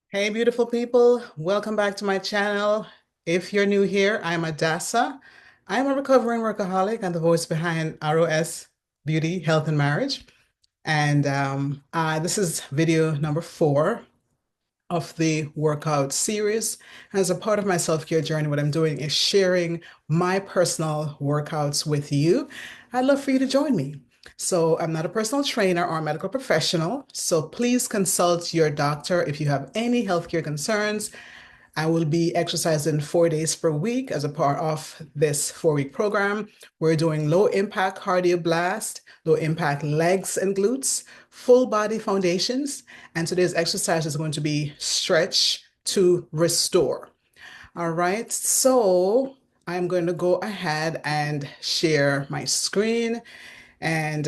Hey, beautiful people. Welcome back to my channel. If you're new here, I'm Adassa. I'm a recovering workaholic and the voice behind ROS Beauty, Health, and Marriage. And this is video number 4 of the workout series. As a part of my self-care journey, what I'm doing is sharing my personal workouts with you. I'd love for you to join me. So I'm not a personal trainer or a medical professional, so please consult your doctor if you have any healthcare concerns. I will be exercising 4 days per week as a part of this 4-week program. We're doing low impact cardio blast, low impact legs and glutes, full body foundations. And today's exercise is going to be stretch to restore. All right, so I'm going to go ahead and share my screen. And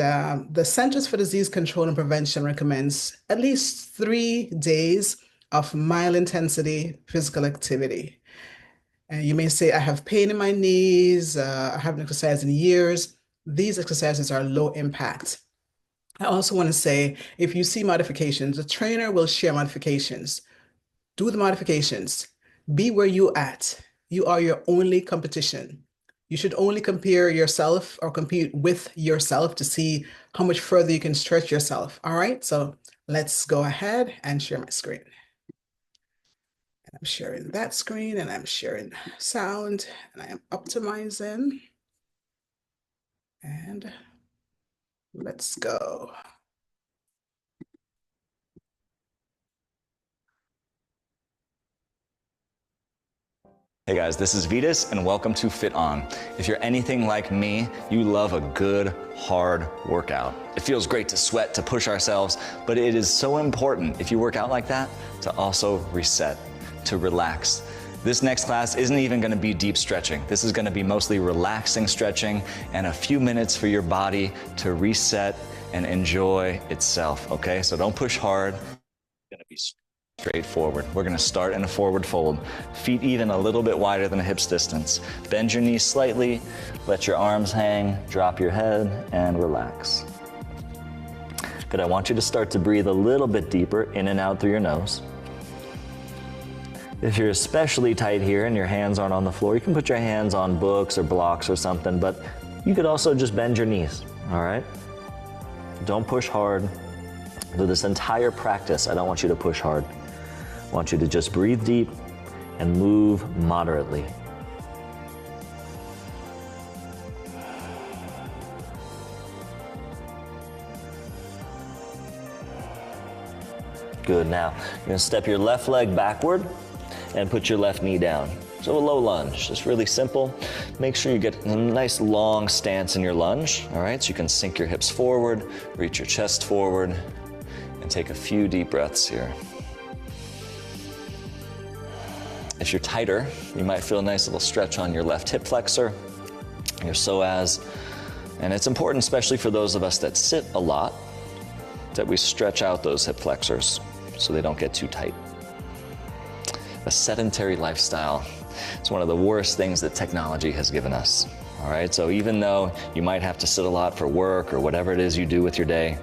the Centers for Disease Control and Prevention recommends at least 3 days of mild intensity physical activity. And you may say, I have pain in my knees, I haven't exercised in years. These exercises are low impact. I also want to say, if you see modifications, the trainer will share modifications. Do the modifications. Be where you at. You are your only competition. You should only compare yourself or compete with yourself to see how much further you can stretch yourself. All right, so let's go ahead and share my screen. And I'm sharing that screen and I'm sharing sound and I am optimizing. And let's go. Hey guys, this is Vitas and welcome to Fit On. If you're anything like me, you love a good, hard workout. It feels great to sweat, to push ourselves, but it is so important if you work out like that to also reset, to relax. This next class isn't even gonna be deep stretching. This is gonna be mostly relaxing stretching and a few minutes for your body to reset and enjoy itself, okay? So don't push hard. It's gonna be straight forward. We're gonna start in a forward fold. Feet even a little bit wider than hips distance. Bend your knees slightly, let your arms hang, drop your head, and relax. Good, I want you to start to breathe a little bit deeper in and out through your nose. If you're especially tight here and your hands aren't on the floor, you can put your hands on books or blocks or something, but you could also just bend your knees, all right? Don't push hard. Through this entire practice, I don't want you to push hard. I want you to just breathe deep and move moderately. Good, now you're gonna step your left leg backward and put your left knee down. So a low lunge, just really simple. Make sure you get a nice long stance in your lunge, all right? So you can sink your hips forward, reach your chest forward, and take a few deep breaths here. If you're tighter, you might feel a nice little stretch on your left hip flexor, your psoas, and it's important, especially for those of us that sit a lot, that we stretch out those hip flexors so they don't get too tight. A sedentary lifestyle is one of the worst things that technology has given us, all right? So even though you might have to sit a lot for work or whatever it is you do with your day,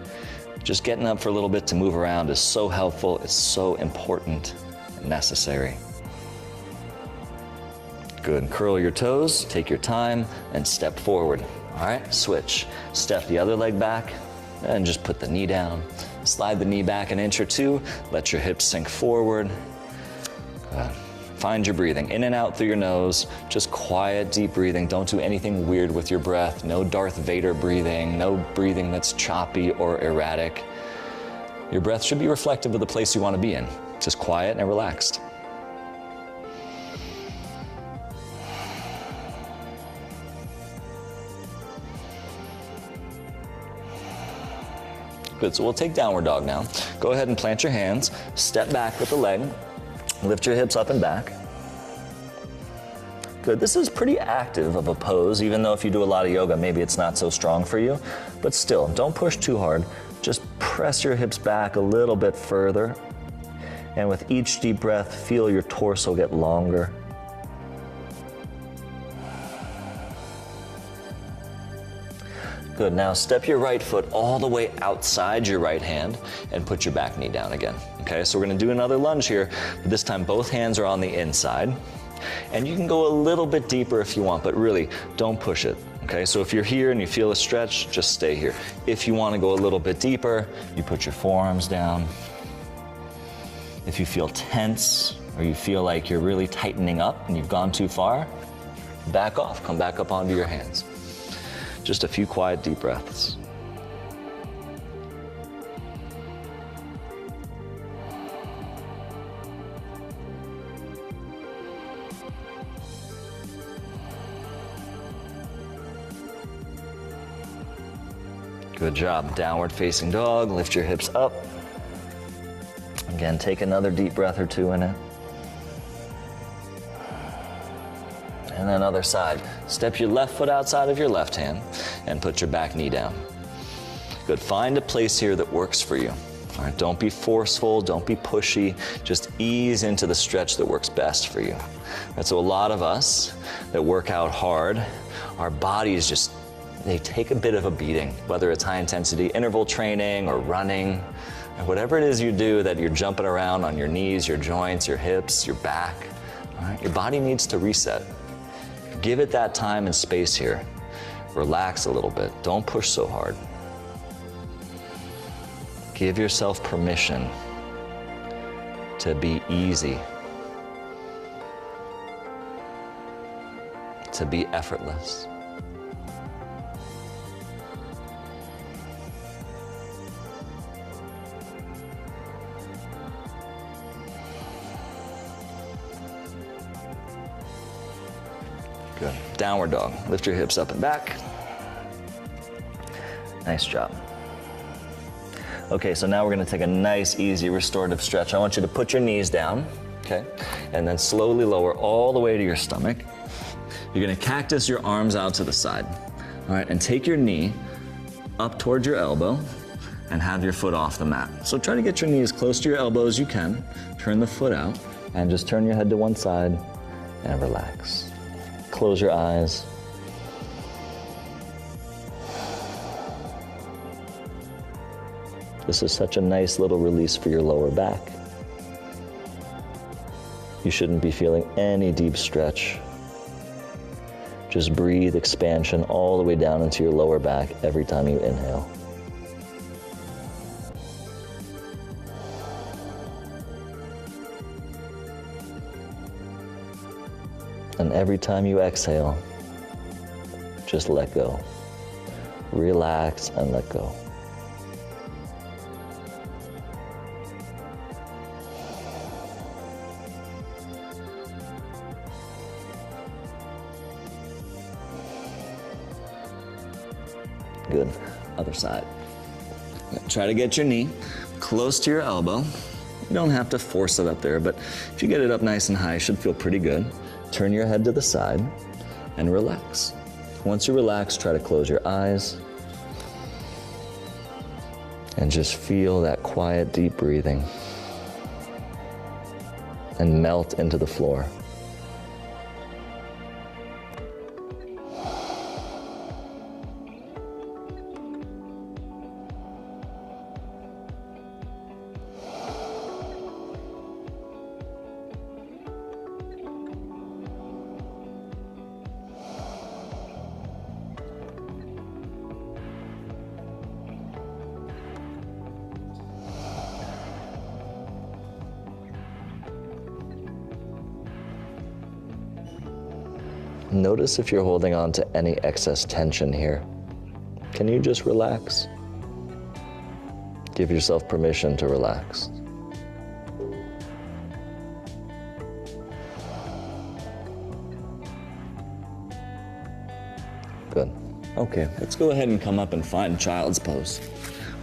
just getting up for a little bit to move around is so helpful, it's so important and necessary. Good, curl your toes, take your time, and step forward. All right, switch. Step the other leg back, and just put the knee down. Slide the knee back an inch or two, let your hips sink forward. Find your breathing, in and out through your nose, just quiet, deep breathing. Don't do anything weird with your breath. No Darth Vader breathing, no breathing that's choppy or erratic. Your breath should be reflective of the place you want to be in, just quiet and relaxed. Good, so we'll take downward dog now. Go ahead and plant your hands, step back with the leg, lift your hips up and back. Good, this is pretty active of a pose, even though if you do a lot of yoga, maybe it's not so strong for you, but still, don't push too hard. Just press your hips back a little bit further, and with each deep breath, feel your torso get longer. Good, now step your right foot all the way outside your right hand and put your back knee down again. Okay, so we're gonna do another lunge here, but this time both hands are on the inside. And you can go a little bit deeper if you want, but really don't push it. Okay, so if you're here and you feel a stretch, just stay here. If you wanna go a little bit deeper, you put your forearms down. If you feel tense or you feel like you're really tightening up and you've gone too far, back off, come back up onto your hands. Just a few quiet, deep breaths. Good job. Downward facing dog. Lift your hips up. Again, take another deep breath or two in it. And then other side. Step your left foot outside of your left hand and put your back knee down. Good, find a place here that works for you. All right, don't be forceful, don't be pushy, just ease into the stretch that works best for you. Right, so a lot of us that work out hard, our bodies just, they take a bit of a beating, whether it's high intensity interval training or running, or whatever it is you do that you're jumping around on your knees, your joints, your hips, your back. All right, your body needs to reset. Give it that time and space here. Relax a little bit. Don't push so hard. Give yourself permission to be easy, to be effortless. Good. Downward dog. Lift your hips up and back. Nice job. Okay, so now we're gonna take a nice, easy restorative stretch. I want you to put your knees down, okay? And then slowly lower all the way to your stomach. You're gonna cactus your arms out to the side. All right, and take your knee up towards your elbow and have your foot off the mat. So try to get your knee as close to your elbow as you can. Turn the foot out and just turn your head to one side and relax. Close your eyes. This is such a nice little release for your lower back. You shouldn't be feeling any deep stretch. Just breathe expansion all the way down into your lower back every time you inhale. And every time you exhale, just let go. Relax and let go. Good. Other side. Try to get your knee close to your elbow. You don't have to force it up there, but if you get it up nice and high, it should feel pretty good. Turn your head to the side and relax. Once you relax, try to close your eyes and just feel that quiet, deep breathing and melt into the floor. Notice if you're holding on to any excess tension here. Can you just relax? Give yourself permission to relax. Good. Okay, let's go ahead and come up and find child's pose.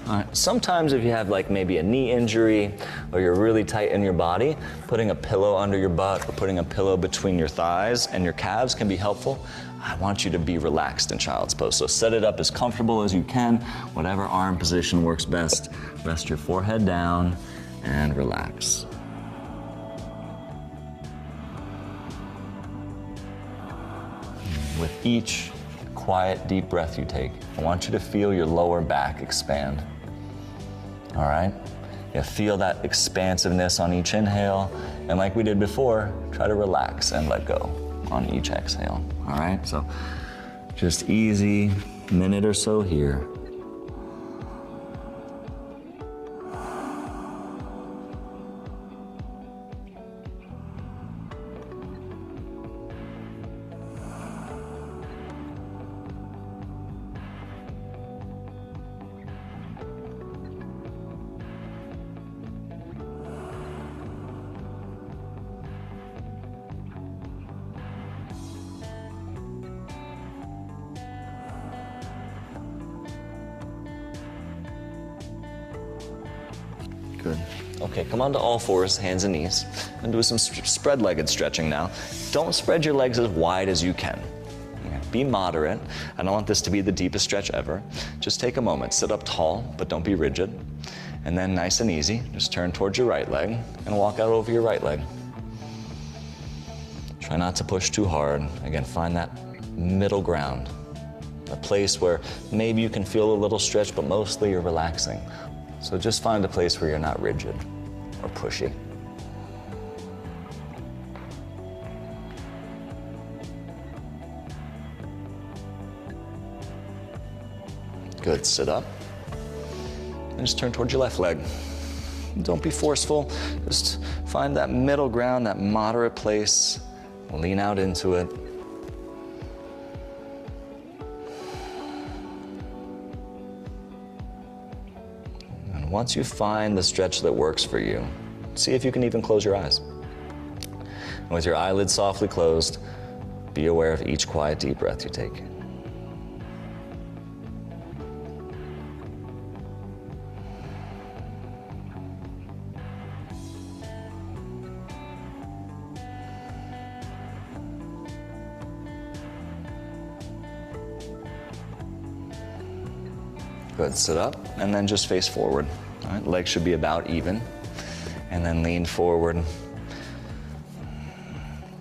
All right, sometimes if you have like maybe a knee injury or you're really tight in your body, putting a pillow under your butt or putting a pillow between your thighs and your calves can be helpful. I want you to be relaxed in child's pose. So set it up as comfortable as you can, whatever arm position works best. Rest your forehead down and relax. With each quiet, deep breath you take, I want you to feel your lower back expand. All right? You feel that expansiveness on each inhale, and like we did before, try to relax and let go on each exhale. All right? So just easy, minute or so here. Good. Okay, come onto all fours, hands and knees, and do some spread-legged stretching now. Don't spread your legs as wide as you can. Okay, be moderate. I don't want this to be the deepest stretch ever. Just take a moment, sit up tall, but don't be rigid. And then nice and easy, just turn towards your right leg and walk out over your right leg. Try not to push too hard. Again, find that middle ground, a place where maybe you can feel a little stretch, but mostly you're relaxing. So just find a place where you're not rigid or pushy. Good, sit up. And just turn towards your left leg. Don't be forceful, just find that middle ground, that moderate place. Lean out into it. Once you find the stretch that works for you, see if you can even close your eyes. And with your eyelids softly closed, be aware of each quiet, deep breath you take. Good, sit up and then just face forward. All right, legs should be about even. And then lean forward.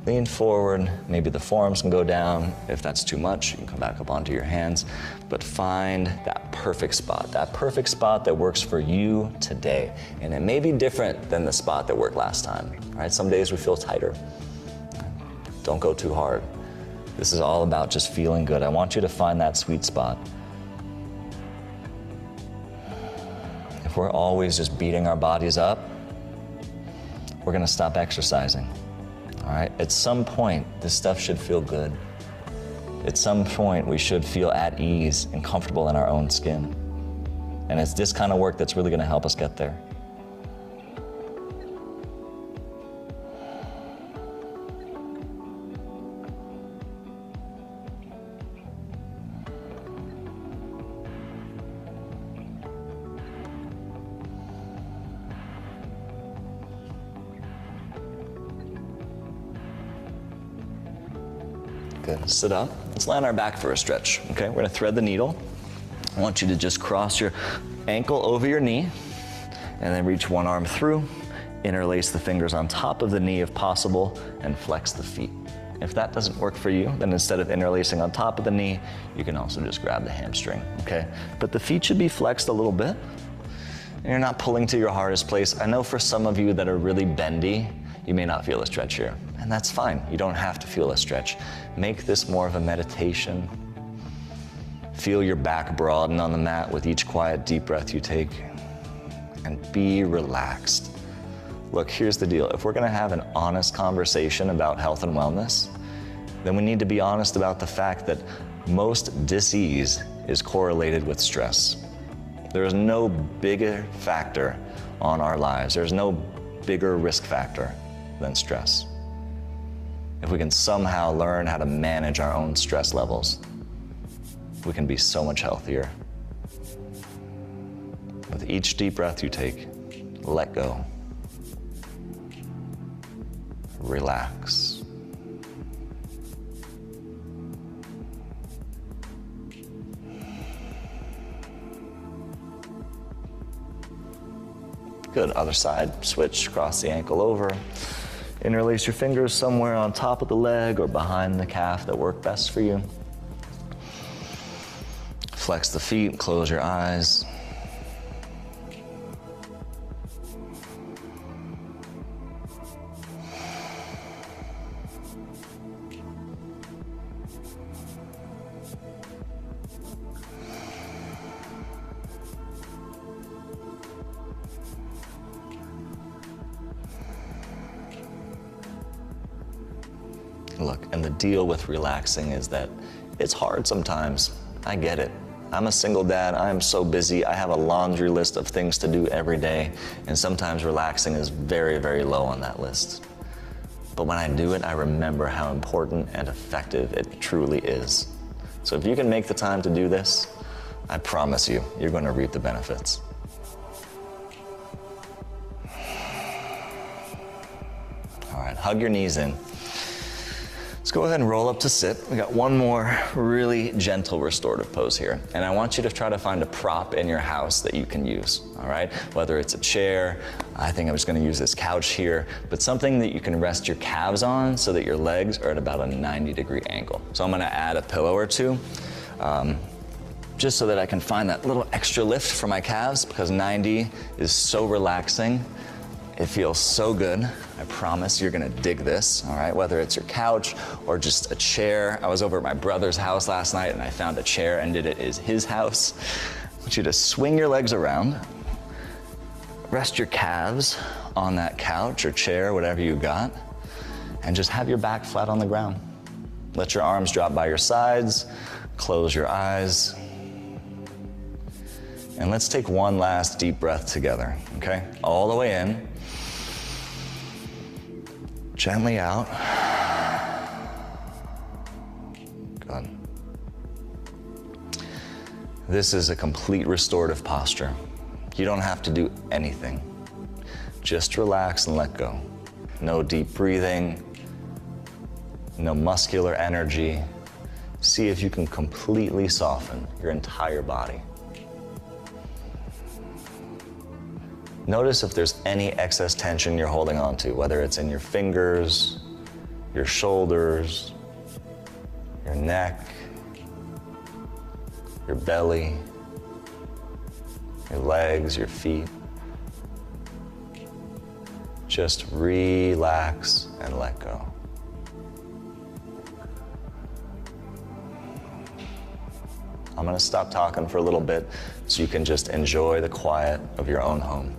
Lean forward, maybe the forearms can go down. If that's too much, you can come back up onto your hands. But find that perfect spot that works for you today. And it may be different than the spot that worked last time. Right? Some days we feel tighter. Don't go too hard. This is all about just feeling good. I want you to find that sweet spot. If we're always just beating our bodies up, we're gonna stop exercising, all right? At some point, this stuff should feel good. At some point, we should feel at ease and comfortable in our own skin. And it's this kind of work that's really gonna help us get there. Good, sit up. Let's lie on our back for a stretch, okay? We're gonna thread the needle. I want you to just cross your ankle over your knee and then reach one arm through, interlace the fingers on top of the knee if possible, and flex the feet. If that doesn't work for you, then instead of interlacing on top of the knee, you can also just grab the hamstring, okay? But the feet should be flexed a little bit, and you're not pulling to your hardest place. I know for some of you that are really bendy, you may not feel a stretch here, and that's fine. You don't have to feel a stretch. Make this more of a meditation. Feel your back broaden on the mat with each quiet, deep breath you take, and be relaxed. Look, here's the deal. If we're gonna have an honest conversation about health and wellness, then we need to be honest about the fact that most disease is correlated with stress. There is no bigger factor on our lives. There's no bigger risk factor than stress. If we can somehow learn how to manage our own stress levels, we can be so much healthier. With each deep breath you take, let go. Relax. Good, other side, switch, cross the ankle over. Interlace your fingers somewhere on top of the leg or behind the calf that work best for you. Flex the feet, close your eyes. Look, and the deal with relaxing is that it's hard sometimes. I get it. I'm a single dad. I am so busy. I have a laundry list of things to do every day, and sometimes relaxing is very, very low on that list. But when I do it, I remember how important and effective it truly is. So if you can make the time to do this, I promise you, you're going to reap the benefits. All right, hug your knees in. Let's go ahead and roll up to sit. We got one more really gentle restorative pose here. And I want you to try to find a prop in your house that you can use, all right? Whether it's a chair, I think I'm just gonna use this couch here, but something that you can rest your calves on so that your legs are at about a 90-degree angle. So I'm gonna add a pillow or two, just so that I can find that little extra lift for my calves, because 90 is so relaxing. It feels so good. I promise you're gonna dig this, all right? Whether it's your couch or just a chair. I was over at my brother's house last night and I found a chair and it is his house. I want you to swing your legs around, rest your calves on that couch or chair, whatever you got, and just have your back flat on the ground. Let your arms drop by your sides, close your eyes, and let's take one last deep breath together, okay? All the way in. Gently out. Good. This is a complete restorative posture. You don't have to do anything. Just relax and let go. No deep breathing, no muscular energy. See if you can completely soften your entire body. Notice if there's any excess tension you're holding on to, whether it's in your fingers, your shoulders, your neck, your belly, your legs, your feet. Just relax and let go. I'm gonna stop talking for a little bit so you can just enjoy the quiet of your own home.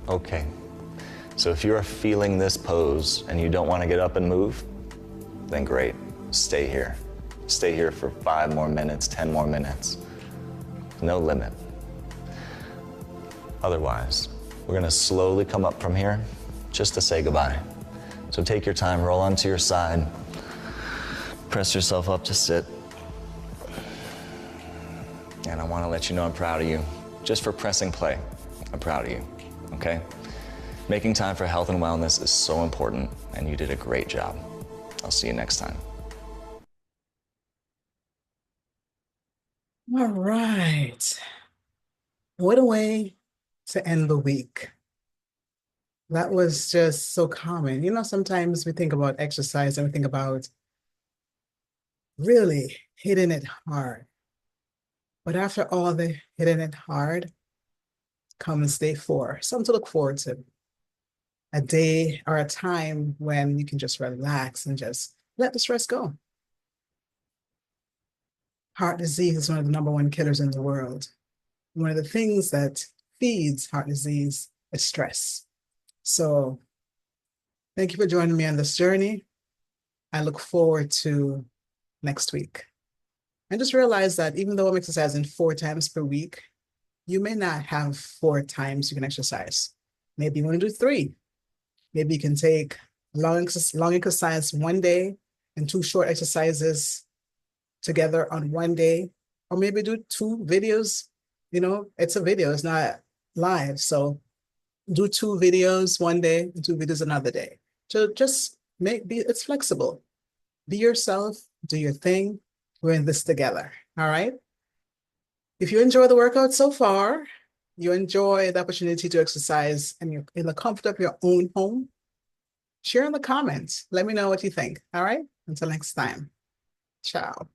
Okay, so if you're feeling this pose and you don't want to get up and move, then great, stay here. Stay here for 5 more minutes, 10 more minutes. No limit. Otherwise, we're gonna slowly come up from here just to say goodbye. So take your time, roll onto your side, press yourself up to sit. And I wanna let you know I'm proud of you. Just for pressing play, I'm proud of you. Okay? Making time for health and wellness is so important, and you did a great job. I'll see you next time. All right. What a way to end the week. That was just so common. You know, sometimes we think about exercise and we think about really hitting it hard. But after all the hitting it hard comes day 4, something to look forward to. a day or a time when you can just relax and just let the stress go. Heart disease is one of the number one killers in the world. One of the things that feeds heart disease is stress. So thank you for joining me on this journey. I look forward to next week. And just realize that even though I'm exercising 4 times per week, you may not have 4 times you can exercise. Maybe you want to do 3. Maybe you can take long exercise one day and 2 short exercises together on one day, or maybe do 2 videos. It's a video, it's not live. So do 2 videos one day and 2 videos another day. So just it's flexible. Be yourself, do your thing. We're in this together. All right. If you enjoy the workout so far, you enjoy the opportunity to exercise and you're in the comfort of your own home, share in the comments. Let me know what you think. All right. Until next time. Ciao.